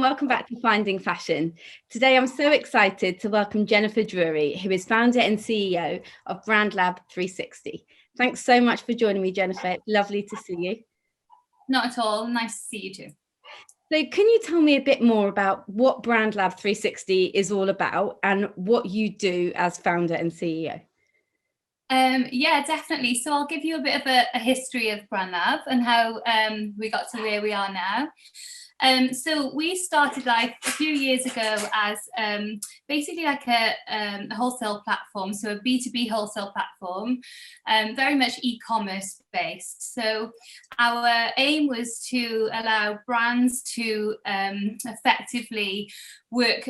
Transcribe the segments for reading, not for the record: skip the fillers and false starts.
welcome back to Finding Fashion. Today I'm so excited to welcome Jennifer Drury, who is founder and CEO of BrandLab360. Thanks so much for joining me, Jennifer. It's lovely to see you. Not at all. Nice to see you too. So can you tell me a bit more about what BrandLab360 is all about and what you do as founder and CEO? Yeah, definitely. So I'll give you a bit of a history of BrandLab and how we got to where we are now. So we started life a few years ago as basically like a wholesale platform, so a B2B wholesale platform, very much e-commerce based. So our aim was to allow brands to effectively work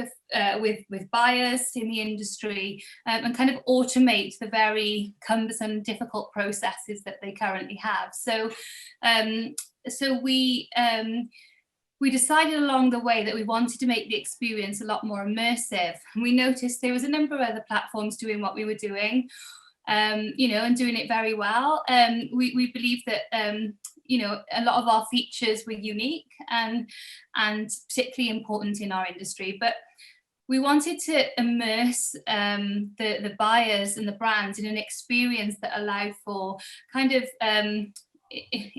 with buyers in the industry and kind of automate the very cumbersome, difficult processes that they currently have. So we decided along the way that we wanted to make the experience a lot more immersive. And we noticed there was a number of other platforms doing what we were doing, and doing it very well. We believe that, a lot of our features were unique and particularly important in our industry. But we wanted to immerse the buyers and the brands in an experience that allowed for kind of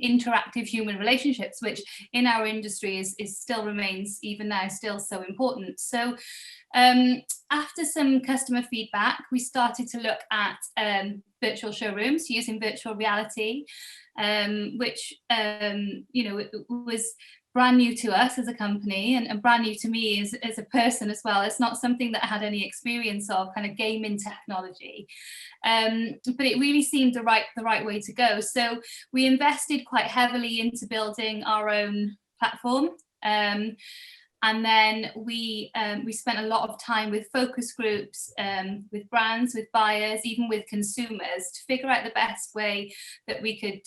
interactive human relationships, which in our industry is still remains even now still so important. So after some customer feedback, we started to look at virtual showrooms using virtual reality, which was brand new to us as a company and brand new to me as a person as well. It's not something that I had any experience of, kind of gaming technology, but it really seemed the right way to go. So we invested quite heavily into building our own platform, and then we spent a lot of time with focus groups, with brands, with buyers, even with consumers, to figure out the best way that we could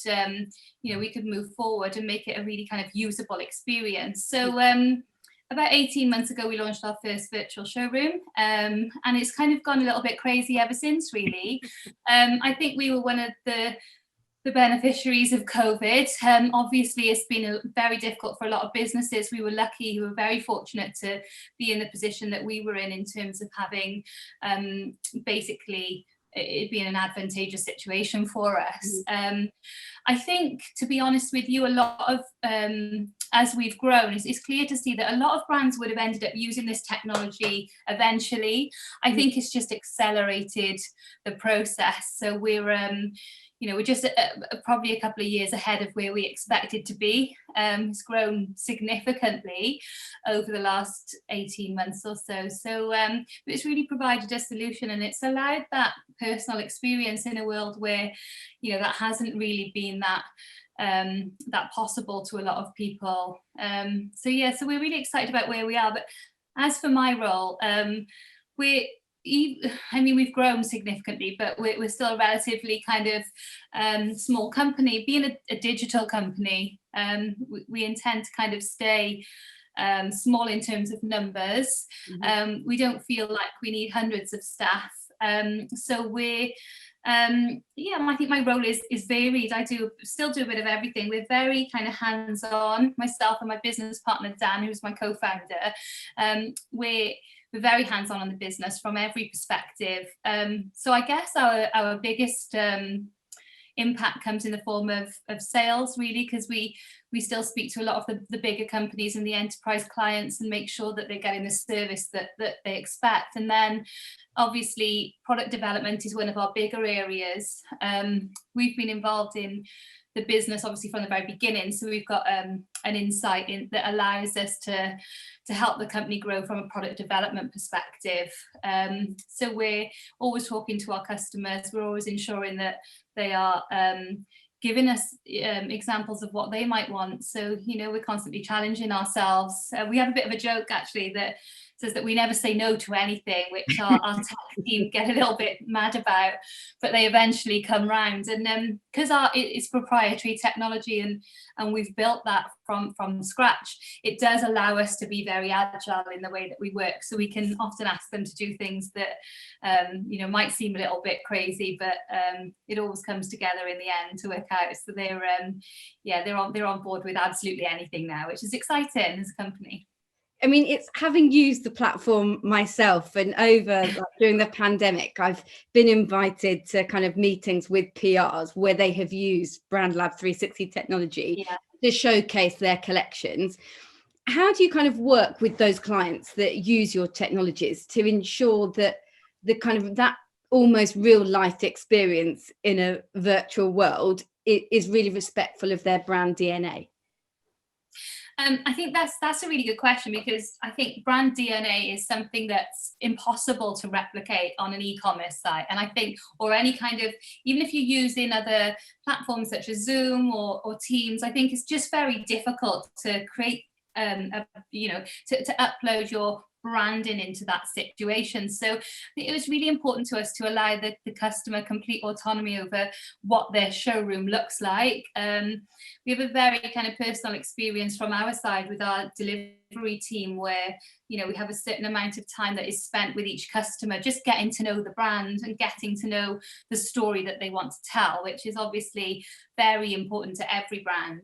move forward and make it a really kind of usable experience. So about 18 months ago, we launched our first virtual showroom, and it's kind of gone a little bit crazy ever since, really. I think we were one of the beneficiaries of COVID. Obviously, it's been very difficult for a lot of businesses. We were lucky, we were very fortunate to be in the position that we were in terms of having basically it being an advantageous situation for us. I think, to be honest with you, a lot of, as we've grown, it's clear to see that a lot of brands would have ended up using this technology eventually. I think it's just accelerated the process. So we're just probably a couple of years ahead of where we expected to be. It's grown significantly over the last 18 months or so. So it's really provided a solution, and it's allowed that personal experience in a world where, that hasn't really been that possible to a lot of people. So we're really excited about where we are. But as for my role, we've grown significantly, but we're still a relatively kind of small company. Being a digital company, we intend to kind of stay small in terms of numbers. We don't feel like we need hundreds of staff. So I think my role is varied. I still do a bit of everything. We're very kind of hands-on. Myself and my business partner Dan, who's my co-founder, we're very hands-on the business from every perspective. So I guess our biggest impact comes in the form of sales, really, because we still speak to a lot of the bigger companies and the enterprise clients and make sure that they're getting the service that they expect. And then obviously product development is one of our bigger areas. We've been involved in the business obviously from the very beginning, so we've got an insight that allows us to help the company grow from a product development perspective. So we're always talking to our customers. We're always ensuring that they are giving us examples of what they might want. So we're constantly challenging ourselves. We have a bit of a joke actually that says that we never say no to anything, which our tech team get a little bit mad about, but they eventually come round. And because it's proprietary technology and we've built that from scratch, it does allow us to be very agile in the way that we work. So we can often ask them to do things that might seem a little bit crazy, but it always comes together in the end to work out. So they're on board with absolutely anything now, which is exciting as a company. I mean, it's having used the platform myself, and over during the pandemic, I've been invited to kind of meetings with PRs where they have used BrandLab360 technology to showcase their collections. How do you kind of work with those clients that use your technologies to ensure that the kind of that almost real life experience in a virtual world is really respectful of their brand DNA? I think that's a really good question, because I think brand DNA is something that's impossible to replicate on an e-commerce site. And I think, or any kind of, even if you use in other platforms such as Zoom or Teams, I think it's just very difficult to create, to upload your branding into that situation. So it was really important to us to allow the customer complete autonomy over what their showroom looks like. We have a very kind of personal experience from our side with our delivery team, where we have a certain amount of time that is spent with each customer, just getting to know the brand and getting to know the story that they want to tell, which is obviously very important to every brand.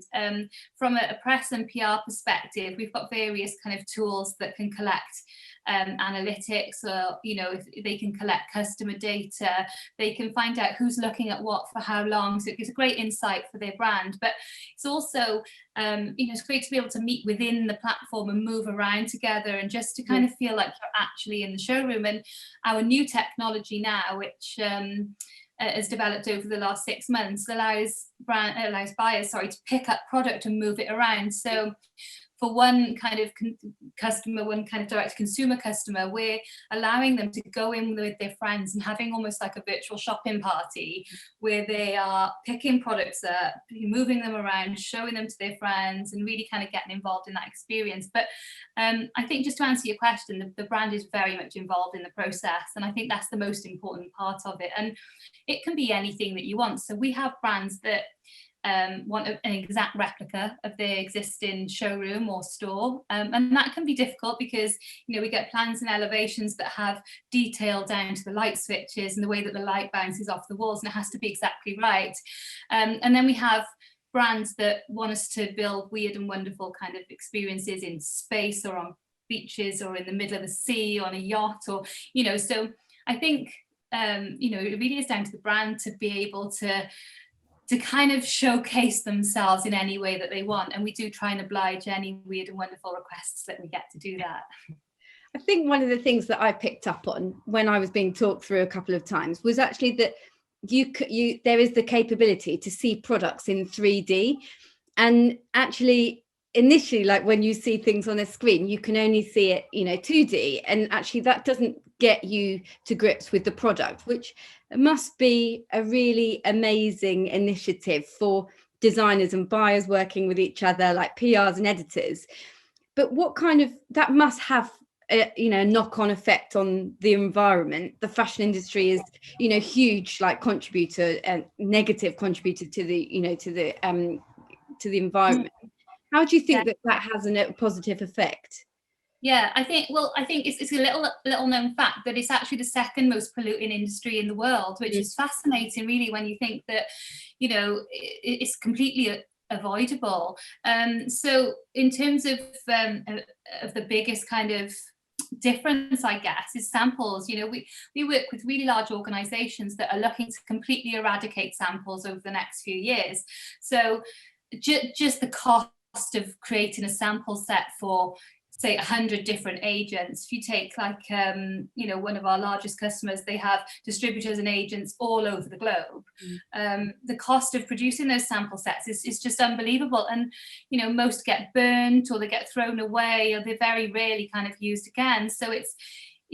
From a press and PR perspective, we've got various kind of tools that can collect analytics, or if they can collect customer data, they can find out who's looking at what for how long, so it gives a great insight for their brand. But it's also it's great to be able to meet within the platform and move around together, and just to kind of feel like you're actually in the showroom. And our new technology now, which has developed over the last 6 months, allows buyers to pick up product and move it around. So for one kind of customer, one kind of direct consumer customer, we're allowing them to go in with their friends and having almost like a virtual shopping party, where they are picking products up, moving them around, showing them to their friends, and really kind of getting involved in that experience. But I think, just to answer your question, the brand is very much involved in the process, and I think that's the most important part of it. And it can be anything that you want. So we have brands that want an exact replica of their existing showroom or store, and that can be difficult, because we get plans and elevations that have detail down to the light switches and the way that the light bounces off the walls, and it has to be exactly right. And then we have brands that want us to build weird and wonderful kind of experiences in space, or on beaches, or in the middle of the sea, on a yacht, or so I think it really is down to the brand to be able to kind of showcase themselves in any way that they want. And we do try and oblige any weird and wonderful requests that we get to do that. I think one of the things that I picked up on when I was being talked through a couple of times was actually that there is the capability to see products in 3D. And actually, initially, like when you see things on a screen, you can only see it 2D, and actually that doesn't get you to grips with the product, which must be a really amazing initiative for designers and buyers working with each other, like PRs and editors. But what kind of, that must have a knock-on effect on the environment. The fashion industry is huge contributor and negative contributor to the environment. How do you think that has a positive effect? Yeah, I think it's a little known fact that it's actually the second most polluting industry in the world, which is fascinating, really, when you think that it's completely avoidable. So in terms of the biggest kind of difference, I guess, is samples. We work with really large organizations that are looking to completely eradicate samples over the next few years. So just the cost of creating a sample set for, say, 100 different agents. If you take one of our largest customers, they have distributors and agents all over the globe. The cost of producing those sample sets is just unbelievable. And most get burnt, or they get thrown away, or they're very rarely kind of used again. So it's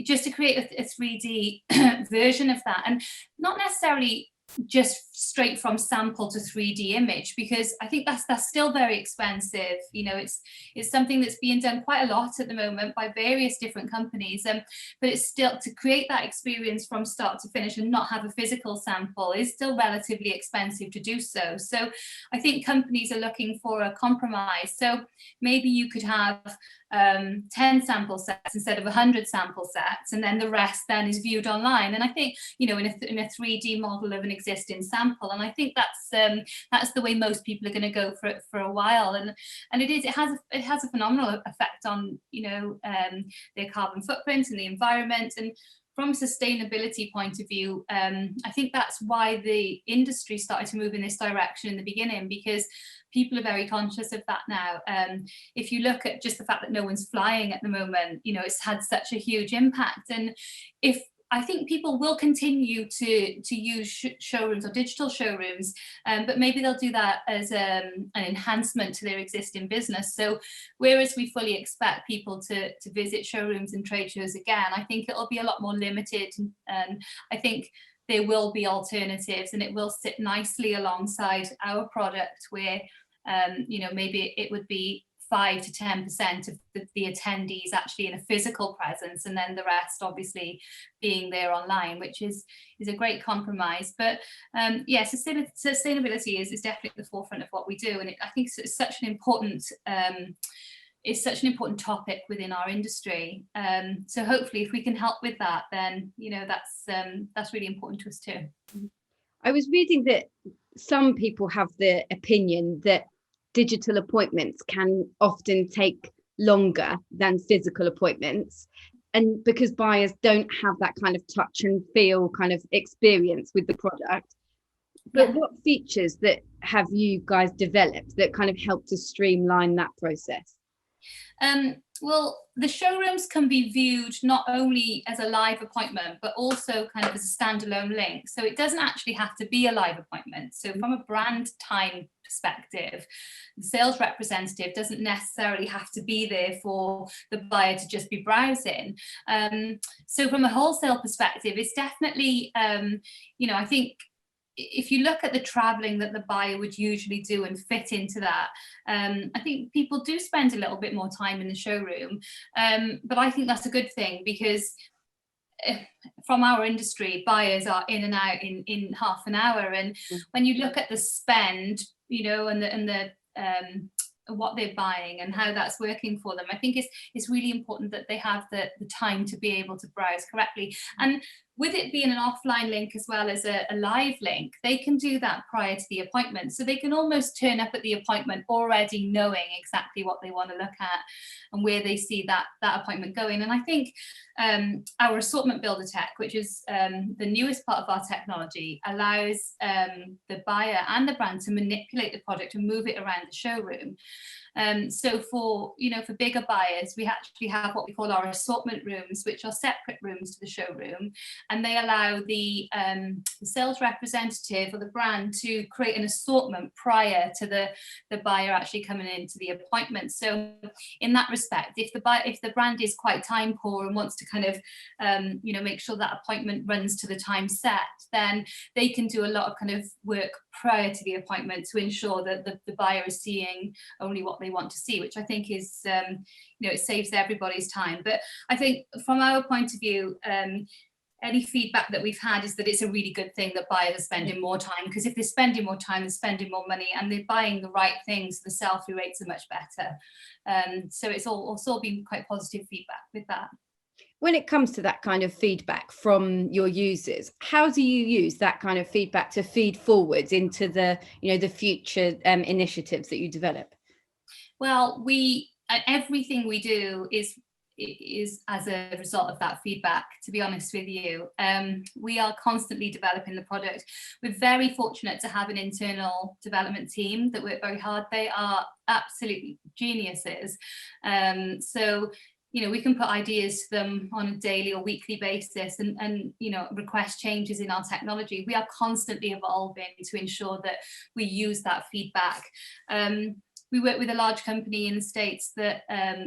just to create a 3D version of that, and not necessarily just straight from sample to 3D image, because I think that's still very expensive. It's something that's being done quite a lot at the moment by various different companies, but it's still, to create that experience from start to finish and not have a physical sample is still relatively expensive to do so. So I think companies are looking for a compromise. So maybe you could have 10 sample sets instead of 100 sample sets, and then the rest then is viewed online. And I think in a 3D model of an existing sample. And I think that's the way most people are going to go for a while. And it has a phenomenal effect on, their carbon footprint and the environment. And from a sustainability point of view, I think that's why the industry started to move in this direction in the beginning, because people are very conscious of that now. If you look at just the fact that no one's flying at the moment, it's had such a huge impact. And I think people will continue to use showrooms or digital showrooms, but maybe they'll do that as an enhancement to their existing business. So whereas we fully expect people to visit showrooms and trade shows again, I think it'll be a lot more limited. And I think there will be alternatives, and it will sit nicely alongside our product where, maybe it would be 5 to 10% of the attendees actually in a physical presence, and then the rest obviously being there online, which is a great compromise. But sustainability is definitely at the forefront of what we do, and I think it's such an important topic within our industry. So hopefully, if we can help with that, then that's really important to us too. I was reading that some people have the opinion that digital appointments can often take longer than physical appointments, and because buyers don't have that kind of touch and feel kind of experience with the product. But what features that have you guys developed that kind of help to streamline that process? Well, the showrooms can be viewed not only as a live appointment, but also kind of as a standalone link. So it doesn't actually have to be a live appointment. So from a brand time perspective, the sales representative doesn't necessarily have to be there for the buyer to just be browsing. So from a wholesale perspective, it's definitely, I think, if you look at the traveling that the buyer would usually do and fit into that, I think people do spend a little bit more time in the showroom. But I think that's a good thing, because from our industry, buyers are in and out in half an hour. And when you look at the spend, and the what they're buying and how that's working for them, I think it's really important that they have the time to be able to browse correctly. And with it being an offline link as well as a live link, they can do that prior to the appointment. So they can almost turn up at the appointment already knowing exactly what they want to look at and where they see that appointment going. And I think our assortment builder tech, which is the newest part of our technology, allows the buyer and the brand to manipulate the product and move it around the showroom. So for bigger buyers, we actually have what we call our assortment rooms, which are separate rooms to the showroom, and they allow the sales representative or the brand to create an assortment prior to the buyer actually coming into the appointment. So in that respect, if the brand is quite time poor and wants to kind of make sure that appointment runs to the time set, then they can do a lot of kind of work prior to the appointment to ensure that the buyer is seeing only what they want to see, which I think is it saves everybody's time. But I think from our point of view, any feedback that we've had is that it's a really good thing that buyers are spending more time, because if they're spending more time, they're spending more money and they're buying the right things, the sell-through rates are much better. So it's all been quite positive feedback with that. When it comes to that kind of feedback from your users, how do you use that kind of feedback to feed forwards into the future initiatives that you develop? Well, everything we do is as a result of that feedback, to be honest with you. We are constantly developing the product. We're very fortunate to have an internal development team that work very hard. They are absolutely geniuses. So we can put ideas to them on a daily or weekly basis and request changes in our technology. We are constantly evolving to ensure that we use that feedback. We work with a large company in the States that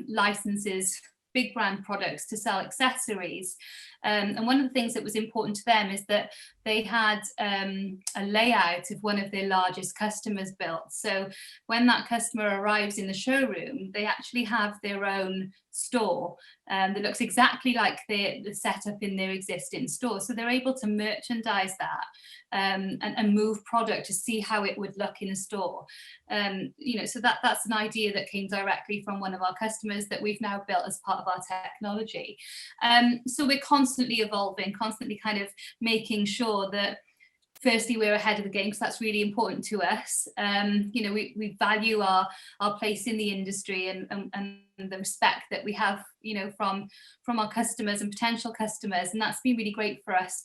licenses big brand products to sell accessories. And one of the things that was important to them is that they had a layout of one of their largest customers built. So when that customer arrives in the showroom, they actually have their own store that looks exactly like the setup in their existing store. So they're able to merchandise that and move product to see how it would look in a store. So that's an idea that came directly from one of our customers that we've now built as part of our technology. So we're constantly evolving, constantly kind of making sure that firstly, we're ahead of the game because that's really important to us. You know, we value our place in the industry and the respect that we have, you know, from our customers and potential customers. And that's been really great for us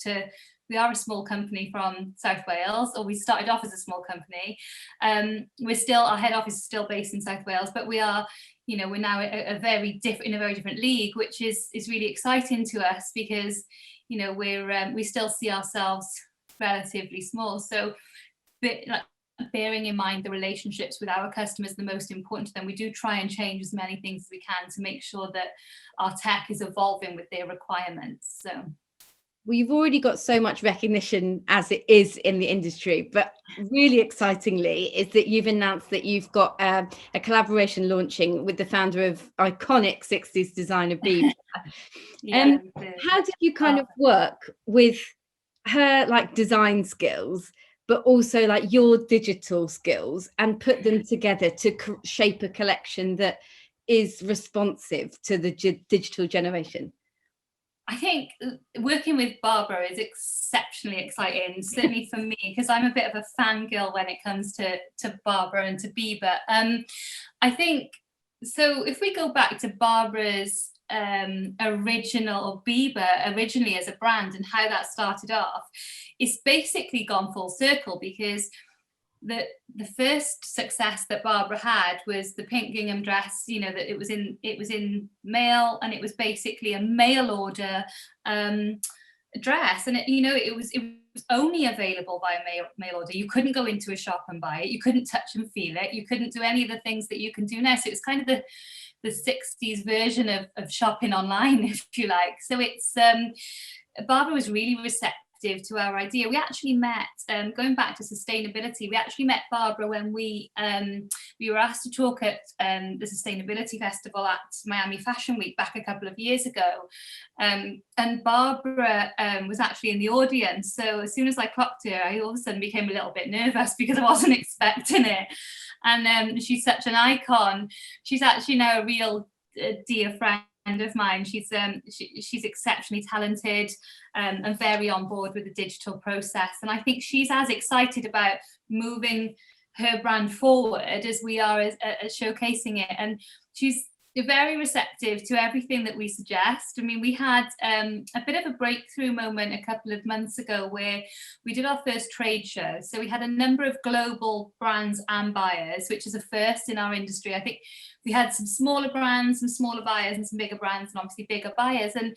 we are a small company from South Wales, or we started off as a small company. Our head office is still based in South Wales, but we are, you know, we're now in a very different league, which is really exciting to us because, you know, we still see ourselves relatively small. So bearing in mind the relationships with our customers are the most important to them, we do try and change as many things as we can to make sure that our tech is evolving with their requirements. So, well, you've already got so much recognition as it is in the industry, but really excitingly is that you've announced that you've got a collaboration launching with the founder of iconic 60s designer Bieber. yeah, how did you kind of work with her like design skills, but also like your digital skills, and put them together to shape a collection that is responsive to the digital generation? I think working with Barbara is exceptionally exciting, certainly for me, because I'm a bit of a fangirl when it comes to Barbara and to Bieber. I think, so if we go back to Barbara's Bieber originally as a brand and how that started off, it's basically gone full circle, because the first success that Barbara had was the pink gingham dress, you know, that it was in mail, and it was basically a mail order dress, and it was only available by mail order. You couldn't go into a shop and buy it, you couldn't touch and feel it, you couldn't do any of the things that you can do now. So it was kind of the 60s version of shopping online, if you like. So it's Barbara was really receptive to our idea. We actually met, going back to sustainability, we actually met Barbara when we were asked to talk at the Sustainability Festival at Miami Fashion Week back a couple of years ago. And Barbara was actually in the audience. So as soon as I clocked her, I all of a sudden became a little bit nervous because I wasn't expecting it. And she's such an icon. She's actually now a real dear friend of mine. She's exceptionally talented and very on board with the digital process, and I think she's as excited about moving her brand forward as we are as showcasing it, and she's very receptive to everything that we suggest. I mean, we had a bit of a breakthrough moment a couple of months ago where we did our first trade show. So we had a number of global brands and buyers, which is a first in our industry. I think we had some smaller brands, some smaller buyers, and some bigger brands, and obviously bigger buyers. And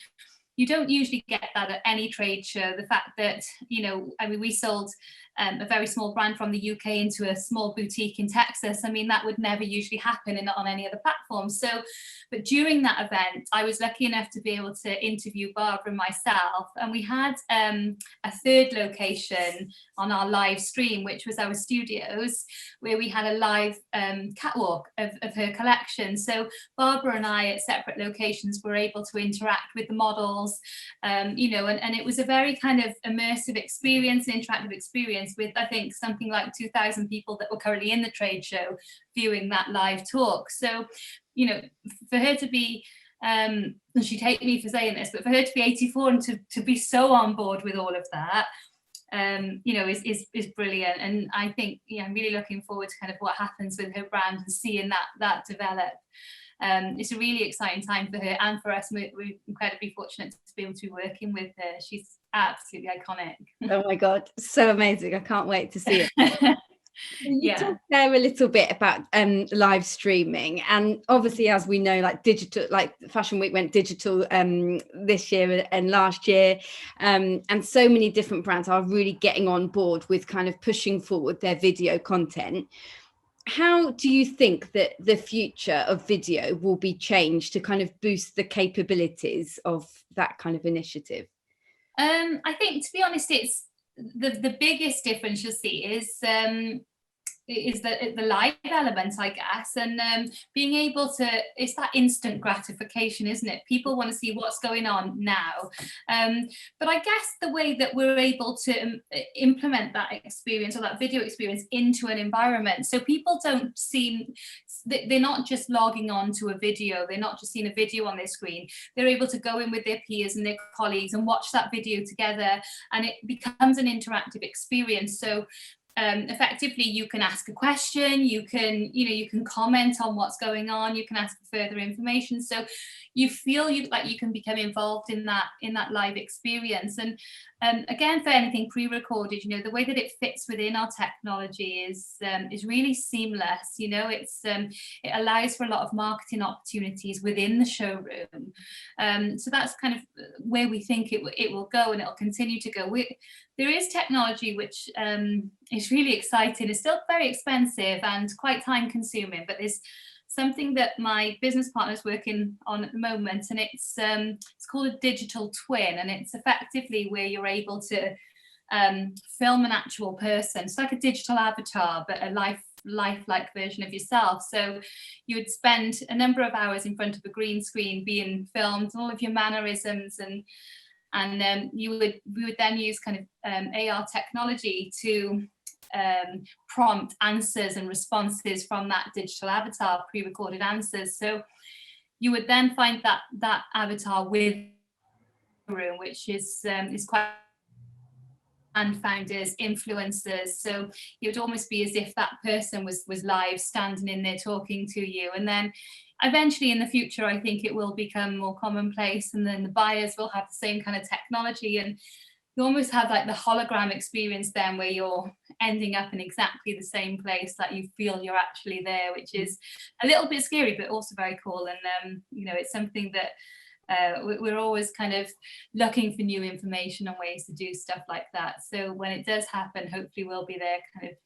you don't usually get that at any trade show. The fact that, you know, I mean, we sold a very small brand from the UK into a small boutique in Texas. I mean, that would never usually happen on any other platform. So, but during that event, I was lucky enough to be able to interview Barbara and myself. And we had a third location on our live stream, which was our studios, where we had a live catwalk of her collection. So Barbara and I at separate locations were able to interact with the models, you know, and it was a very kind of immersive experience, an interactive experience, with I think something like 2,000 people that were currently in the trade show viewing that live talk. So, you know, for her to be, and she'd hate me for saying this, but for her to be 84 and to be so on board with all of that, you know, is brilliant. And I think, you know, I'm really looking forward to kind of what happens with her brand and seeing that develop. It's a really exciting time for her and for us. We're incredibly fortunate to be able to be working with her. She's absolutely iconic. Oh my God, so amazing. I can't wait to see it. You talked there a little bit about live streaming, and obviously, as we know, like digital, like Fashion Week went digital this year and last year, and so many different brands are really getting on board with kind of pushing forward their video content. How do you think that the future of video will be changed to kind of boost the capabilities of that kind of initiative? I think, to be honest, it's the biggest difference you'll see is is the live element, I guess, and being able to, it's that instant gratification, isn't it? People want to see what's going on now. But I guess the way that we're able to implement that experience or that video experience into an environment, so people don't seem, they're not just logging on to a video, they're not just seeing a video on their screen, they're able to go in with their peers and their colleagues and watch that video together, and it becomes an interactive experience. So effectively, you can ask a question, you can comment on what's going on, you can ask for further information. So you feel like you can become involved in that live experience. And again, for anything pre-recorded, the way that it fits within our technology is really seamless. It allows for a lot of marketing opportunities within the showroom. So that's kind of where we think it will go, and it'll continue to go. There is technology which is really exciting. It's still very expensive and quite time consuming, but there's something that my business partner is working on at the moment, and it's called a digital twin, and it's effectively where you're able to film an actual person. It's like a digital avatar, but a lifelike version of yourself. So you would spend a number of hours in front of a green screen being filmed, all of your mannerisms, and we would then use kind of AR technology to prompt answers and responses from that digital avatar, pre-recorded answers. So you would then find that avatar with room, which is quite, and founders, influencers. So it would almost be as if that person was live, standing in there talking to you. And then eventually in the future, I think it will become more commonplace, and then the buyers will have the same kind of technology, and you almost have like the hologram experience then, where you're ending up in exactly the same place that you feel you're actually there, which is a little bit scary, but also very cool. And it's something that we're always kind of looking for new information and ways to do stuff like that. So when it does happen, hopefully we'll be there, kind of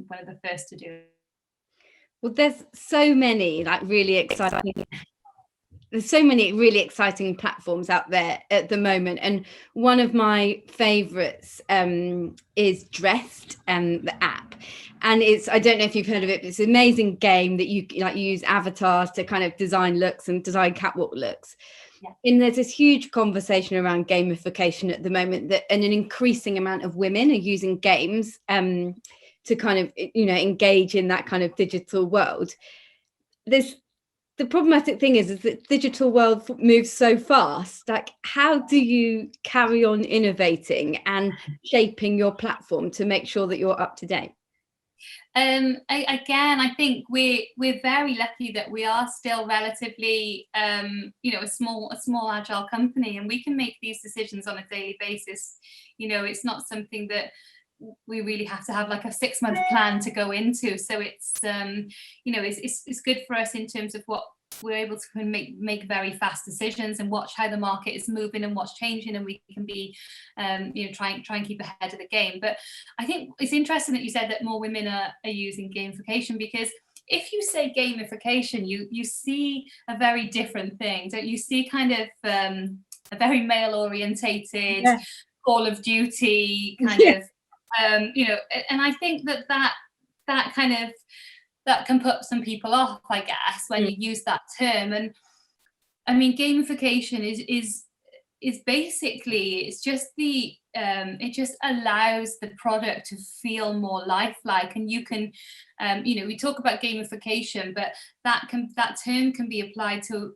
one of the first to do it. Well, there's so many really exciting platforms out there at the moment, and one of my favorites is Dressed, the app. And I don't know if you've heard of it, but it's an amazing game that you use avatars to kind of design looks and design catwalk looks. Yeah. And there's this huge conversation around gamification at the moment, and an increasing amount of women are using games to kind of engage in that kind of digital world. The problematic thing is that digital world moves so fast. Like, how do you carry on innovating and shaping your platform to make sure that you're up to date? I think we're very lucky that we are still relatively a small agile company, and we can make these decisions on a daily basis. It's not something that we really have to have like a 6-month plan to go into. So it's it's good for us in terms of what we're able to make very fast decisions and watch how the market is moving and what's changing, and we can be try and keep ahead of the game. But I think it's interesting that you said that more women are using gamification, because if you say gamification, you see a very different thing. Don't you see kind of a very male orientated Call of Duty kind of and I think that kind of that can put some people off, I guess, when you use that term. And I mean, gamification is basically, it's just it just allows the product to feel more lifelike. And you can we talk about gamification, but that term can be applied to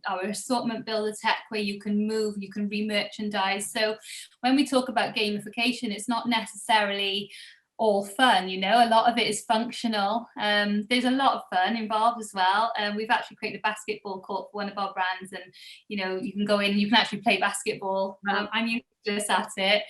our assortment builder tech, where you can move, you can re-merchandise. So when we talk about gamification, it's not necessarily all fun, a lot of it is functional. There's a lot of fun involved as well. We've actually created a basketball court for one of our brands, and you can go in, you can actually play basketball. I'm useless at it.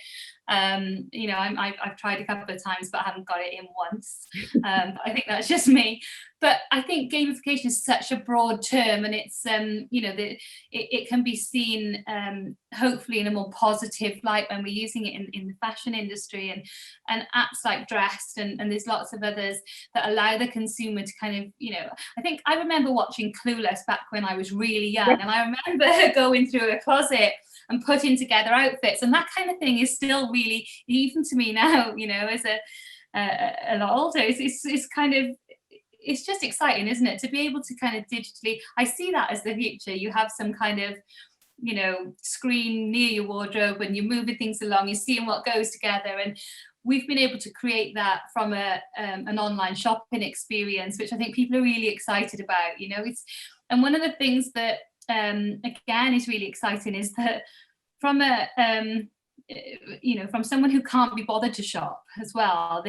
I've tried a couple of times, but I haven't got it in once. I think that's just me. But I think gamification is such a broad term, and it's it can be seen hopefully in a more positive light when we're using it in the fashion industry, and apps like Dressed, and there's lots of others that allow the consumer to kind of I think I remember watching Clueless back when I was really young, and I remember going through a closet and putting together outfits, and that kind of thing is still really, even to me now, a lot older. It's kind of, it's just exciting, isn't it, to be able to kind of digitally, I see that as the future. You have some kind of, you know, screen near your wardrobe and you're moving things along, you're seeing what goes together. And we've been able to create that from an online shopping experience, which I think people are really excited about. You know, and one of the things that again is really exciting is that from you know, from someone who can't be bothered to shop as well,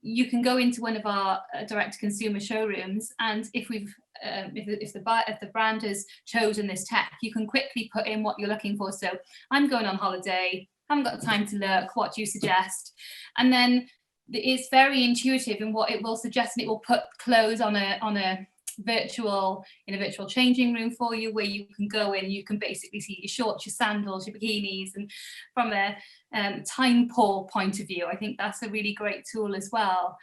you can go into one of our direct-to-consumer showrooms, and if the brand has chosen this tech, you can quickly put in what you're looking for. So I'm going on holiday, haven't got time to look, what do you suggest? And then it's very intuitive in what it will suggest, and it will put clothes on a virtual changing room for you, where you can go in, you can basically see your shorts, your sandals, your bikinis. And from a time poor point of view, I think that's a really great tool as well.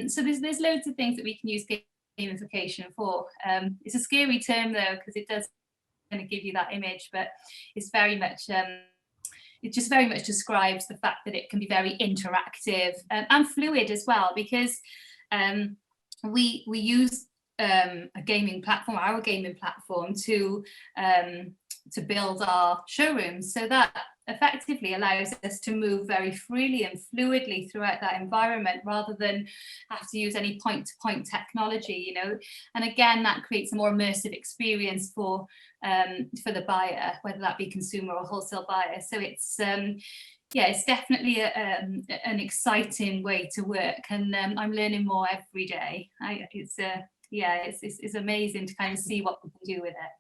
So there's loads of things that we can use gamification for. It's a scary term though, because it does kind of give you that image, but it's very much it just very much describes the fact that it can be very interactive and fluid as well, because we use our gaming platform to build our showrooms, so that effectively allows us to move very freely and fluidly throughout that environment, rather than have to use any point-to-point technology, you know. And again, that creates a more immersive experience for the buyer, whether that be consumer or wholesale buyer. So it's yeah, it's definitely an exciting way to work, and I'm learning more every day. It's amazing to kind of see what we can do with it.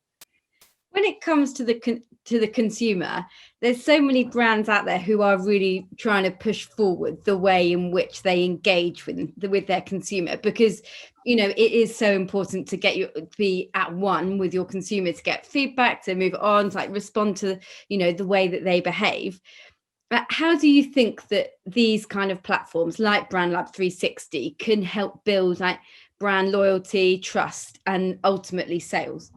When it comes to the consumer, there's so many brands out there who are really trying to push forward the way in which they engage with their consumer, because, you know, it is so important to be at one with your consumer, to get feedback, to move on, to like respond to, you know, the way that they behave. How do you think that these kind of platforms like BrandLab360 can help build like brand loyalty, trust, and ultimately sales?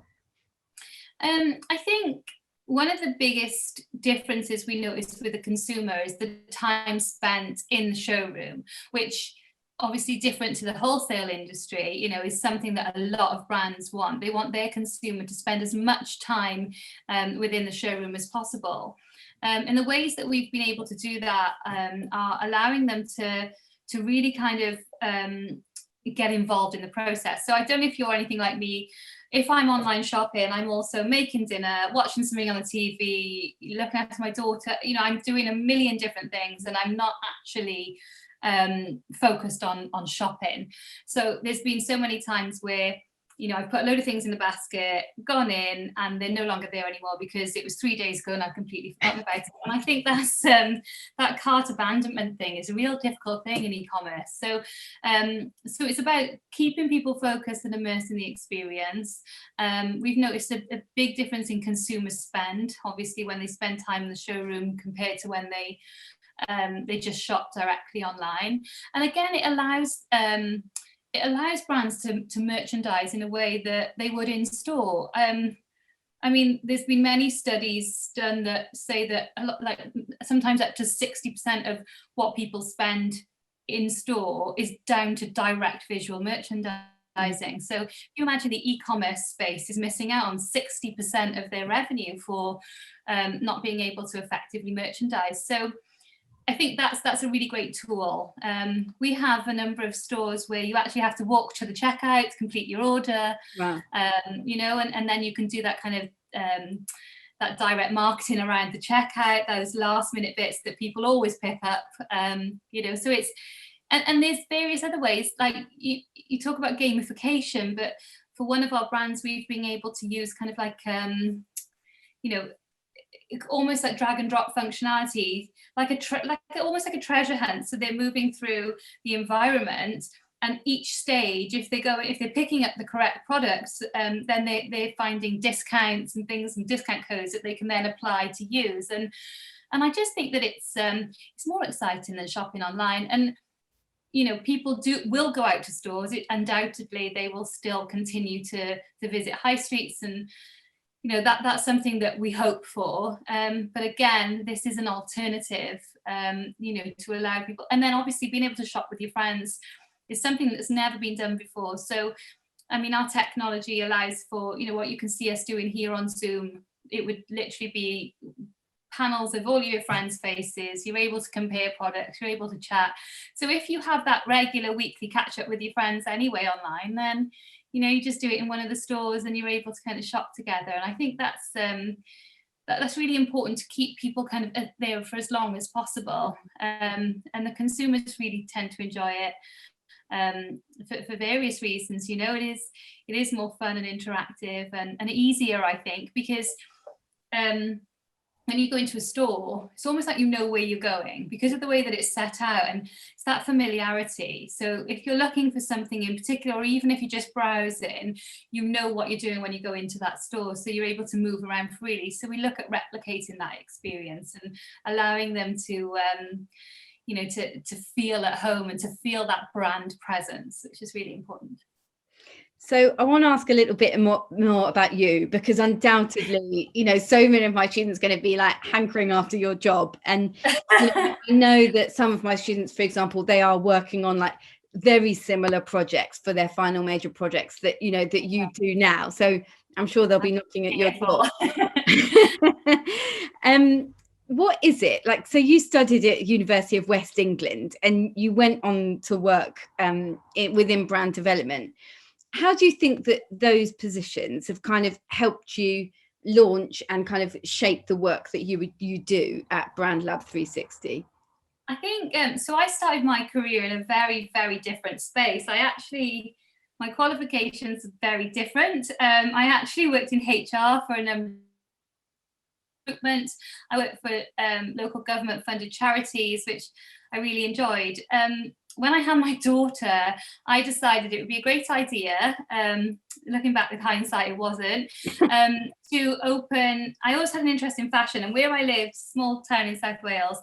I think one of the biggest differences we notice with the consumer is the time spent in the showroom, which obviously different to the wholesale industry, you know, is something that a lot of brands want. They want their consumer to spend as much time within the showroom as possible. And the ways that we've been able to do that are allowing them to really kind of get involved in the process. So I don't know if you're anything like me. If I'm online shopping, I'm also making dinner, watching something on the TV, looking after my daughter. You know, I'm doing a million different things, and I'm not actually focused on shopping. So there's been so many times where, you know, I've put a load of things in the basket, gone in, and they're no longer there anymore because it was 3 days ago and I've completely forgotten about it. And I think that's that cart abandonment thing is a real difficult thing in e-commerce. So it's about keeping people focused and immersed in the experience. We've noticed a big difference in consumer spend, obviously, when they spend time in the showroom compared to when they just shop directly online. And again, it allows brands to merchandise in a way that they would in store. I mean, there's been many studies done that say that sometimes up to 60% of what people spend in store is down to direct visual merchandising. So if you imagine the e-commerce space is missing out on 60% of their revenue for not being able to effectively merchandise. So I think that's a really great tool. We have a number of stores where you actually have to walk to the checkout, complete your order. Wow. You know, and then you can do that kind of that direct marketing around the checkout, those last minute bits that people always pick up. You know, so it's and there's various other ways. Like you talk about gamification, but for one of our brands, we've been able to use kind of like you know, almost like drag and drop functionality, almost like a treasure hunt. So they're moving through the environment, and each stage, if they're picking up the correct products, then they're finding discounts and things and discount codes that they can then apply to use. And I just think that it's more exciting than shopping online. And you know, people will go out to stores. Undoubtedly, they will still continue to visit high streets and that's something that we hope for. But again, this is an alternative, to allow people. And then obviously being able to shop with your friends is something that's never been done before. So, I mean, our technology allows for, what you can see us doing here on Zoom. It would literally be panels of all your friends' faces. You're able to compare products, you're able to chat. So if you have that regular weekly catch up with your friends anyway online, then you just do it in one of the stores and you're able to kind of shop together. And I think that's really important, to keep people kind of there for as long as possible. And the consumers really tend to enjoy it for various reasons. It is more fun and interactive and easier, I think, because when you go into a store, it's almost like where you're going because of the way that it's set out, and it's that familiarity. So if you're looking for something in particular, or even if you're just browsing, what you're doing when you go into that store, so you're able to move around freely. So we look at replicating that experience and allowing them to to feel at home and to feel that brand presence, which is really important. So I want to ask a little bit more about you, because undoubtedly, so many of my students are going to be like hankering after your job. And I know that some of my students, for example, they are working on like very similar projects for their final major projects that, that you do now. So I'm sure they'll be knocking at your door. What is it like? So you studied at University of West England and you went on to work within brand development. How do you think that those positions have kind of helped you launch and kind of shape the work that you do at BrandLab360? I think, so I started my career in a very, very different space. My qualifications are very different. I actually worked in HR for a number of recruitment. I worked for local government funded charities, which I really enjoyed. When I had my daughter, I decided it would be a great idea, looking back with hindsight, it wasn't, to open. I always had an interest in fashion, and where I lived, small town in South Wales,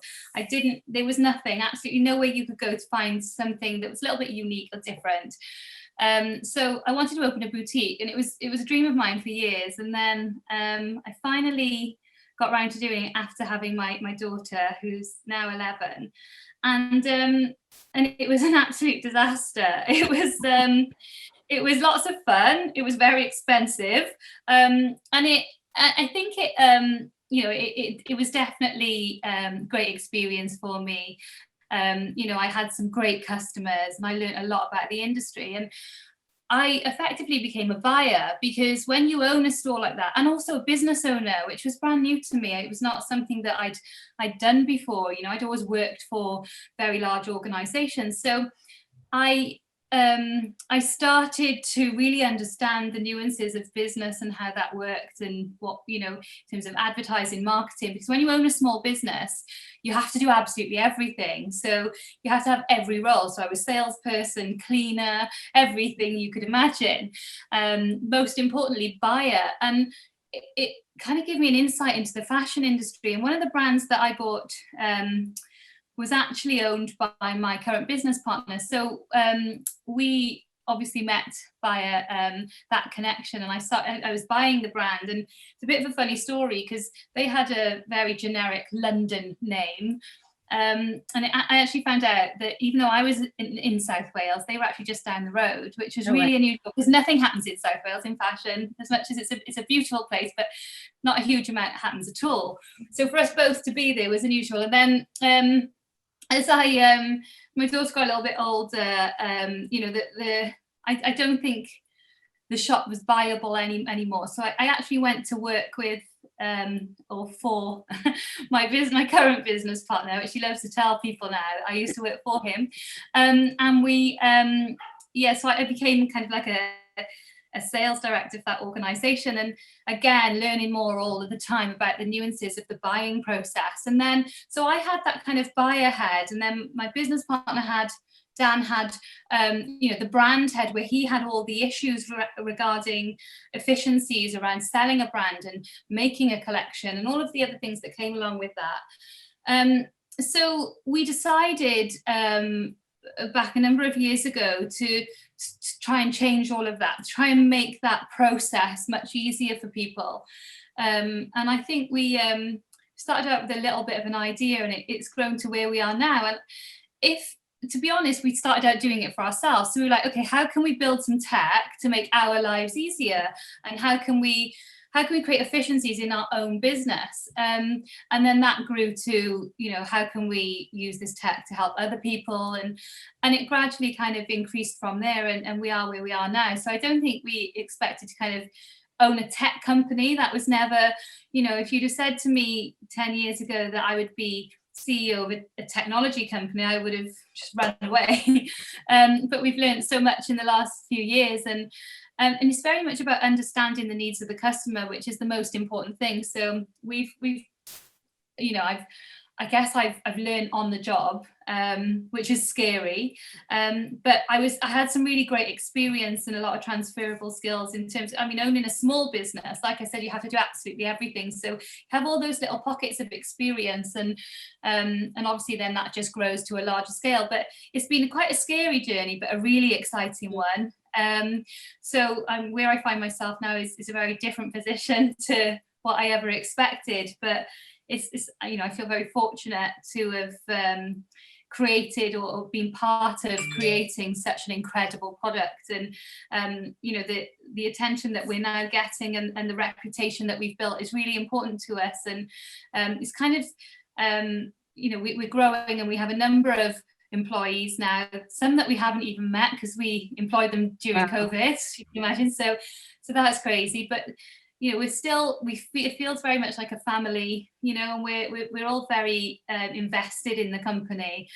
there was nothing, absolutely nowhere you could go to find something that was a little bit unique or different. So I wanted to open a boutique, and it was a dream of mine for years. And then I finally got around to doing it after having my daughter, who's now 11. And it was an absolute disaster. It was lots of fun. It was very expensive, and I think it was definitely great experience for me. I had some great customers, and I learned a lot about the industry. And I effectively became a buyer, because when you own a store like that, and also a business owner, which was brand new to me, it was not something that I'd done before. I'd always worked for very large organizations. So I started to really understand the nuances of business and how that worked, and what, in terms of advertising, marketing, because when you own a small business, you have to do absolutely everything. So you have to have every role. So I was salesperson, cleaner, everything you could imagine. Most importantly, buyer. And it kind of gave me an insight into the fashion industry. And one of the brands that I bought was actually owned by my current business partner. So we obviously met via that connection, and I was buying the brand. And it's a bit of a funny story, because they had a very generic London name. I actually found out that even though I was in South Wales, they were actually just down the road, which was really unusual, because nothing happens in South Wales in fashion, as much as it's a beautiful place, but not a huge amount happens at all. So for us both to be there was unusual. And then as my daughter got a little bit older, I don't think the shop was viable anymore. So I actually went to work with for my current business partner, which he loves to tell people now. I used to work for him, and we so I became kind of like a sales director for that organization, and again learning more all of the time about the nuances of the buying process. And then so I had that kind of buyer head, and then my business partner Dan had the brand head, where he had all the issues regarding efficiencies around selling a brand and making a collection, and all of the other things that came along with that. So we decided back a number of years ago to to try and change all of that, to try and make that process much easier for people. And I think we started out with a little bit of an idea, and it's grown to where we are now. And if, to be honest, we started out doing it for ourselves. So we were like, okay, how can we build some tech to make our lives easier? And how can we create efficiencies in our own business? And then that grew to, how can we use this tech to help other people? And it gradually kind of increased from there, and we are where we are now. So I don't think we expected to kind of own a tech company. That was never, if you'd have said to me 10 years ago that I would be CEO of a technology company, I would have just run away. But we've learned so much in the last few years, and it's very much about understanding the needs of the customer, which is the most important thing. So we've I've learned on the job, which is scary. But I had some really great experience and a lot of transferable skills in terms of, owning a small business. Like I said, you have to do absolutely everything. So you have all those little pockets of experience, and obviously then that just grows to a larger scale. But it's been quite a scary journey, but a really exciting one. So where I find myself now is a very different position to what I ever expected. But it's I feel very fortunate to have created or been part of creating such an incredible product, and the attention that we're now getting and the reputation that we've built is really important to us. And it's kind of we're growing, and we have a number of employees now, some that we haven't even met because we employed them during COVID, you can imagine. So that's crazy. But it feels very much like a family, and we're all very invested in the company.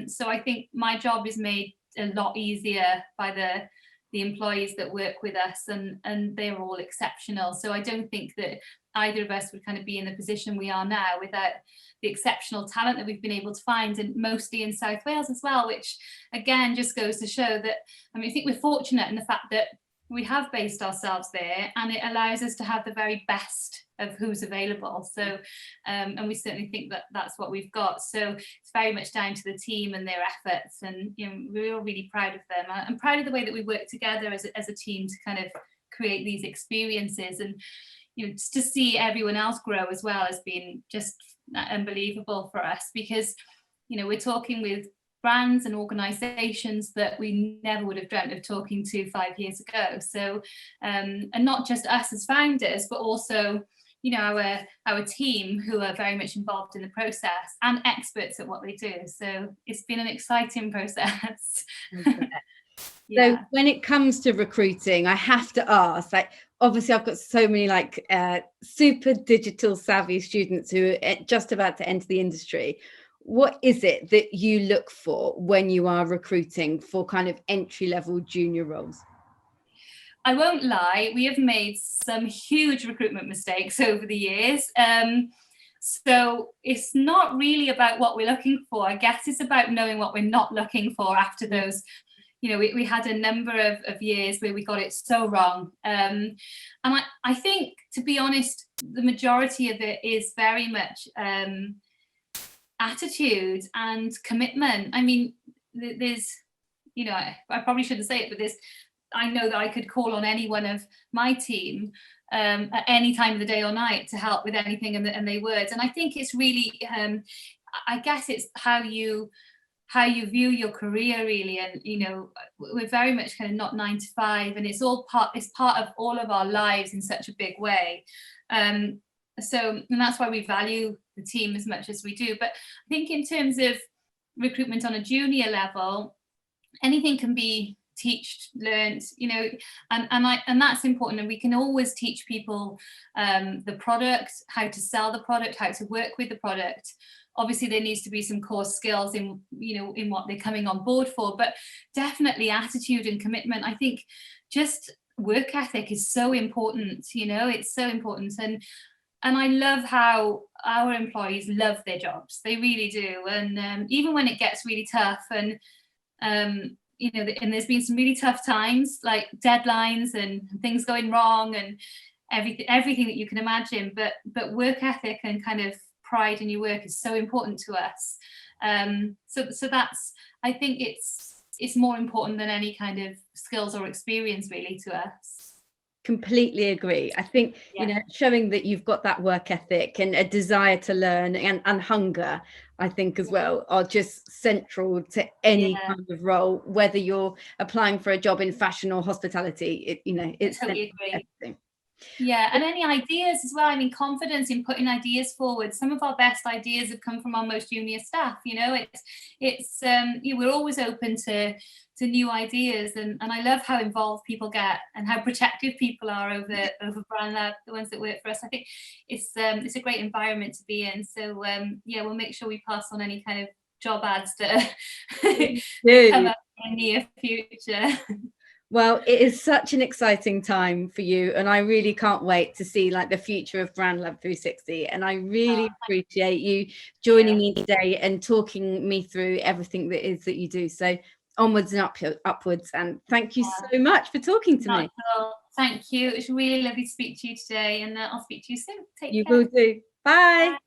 So I think my job is made a lot easier by the employees that work with us, and they're all exceptional. So I don't think that either of us would kind of be in the position we are now without the exceptional talent that we've been able to find, and mostly in South Wales as well, which again just goes to show that, I think we're fortunate in the fact that we have based ourselves there, and it allows us to have the very best of who's available. So and we certainly think that that's what we've got. So it's very much down to the team and their efforts, and we're all really proud of them. I'm proud of the way that we work together as a team to kind of create these experiences, and just to see everyone else grow as well has been just unbelievable for us, because we're talking with brands and organizations that we never would have dreamt of talking to 5 years ago. So and not just us as founders, but also our team, who are very much involved in the process and experts at what they do. So it's been an exciting process. So when it comes to recruiting, I have to ask, obviously I've got so many super digital savvy students who are just about to enter the industry. What is it that you look for when you are recruiting for kind of entry-level junior roles? I won't lie, we have made some huge recruitment mistakes over the years. So it's not really about what we're looking for. I guess it's about knowing what we're not looking for after those. We had a number of years where we got it so wrong. And I think, to be honest, the majority of it is very much attitude and commitment. There's, I probably shouldn't say it, but I know that I could call on any one of my team at any time of the day or night to help with anything, and they would. And I think it's really, I guess it's how you view your career, really. And we're very much kind of not 9 to 5, and it's part of all of our lives in such a big way. And that's why we value the team as much as we do. But I think in terms of recruitment on a junior level, anything can be learned, and that's important. And we can always teach people the product, how to sell the product, how to work with the product. Obviously there needs to be some core skills in what they're coming on board for, but definitely attitude and commitment. I think just work ethic is so important. It's so important. And I love how our employees love their jobs. They really do. And even when it gets really tough, and and there's been some really tough times, like deadlines and things going wrong and everything that you can imagine. But work ethic and kind of pride in your work is so important to us. So that's, I think it's it's more important than any kind of skills or experience really to us. Completely agree. I think, you know, showing that you've got that work ethic and a desire to learn and hunger, I think as well, are just central to any kind of role, whether you're applying for a job in fashion or hospitality. You know, it's totally agree. everything. Yeah, and any ideas as well. I mean, confidence in putting ideas forward. Some of our best ideas have come from our most junior staff. You know, we're always open to new ideas, and I love how involved people get and how protective people are over BrandLab, the ones that work for us. I think it's a great environment to be in. So we'll make sure we pass on any kind of job ads that come up in the near future. Well, it is such an exciting time for you, and I really can't wait to see like the future of BrandLab360. And I really appreciate you joining me today and talking me through everything that is that you do. So onwards and upwards. And thank you so much for talking to me. Thank you. It's really lovely to speak to you today, and I'll speak to you soon. Take care. You will do. Bye.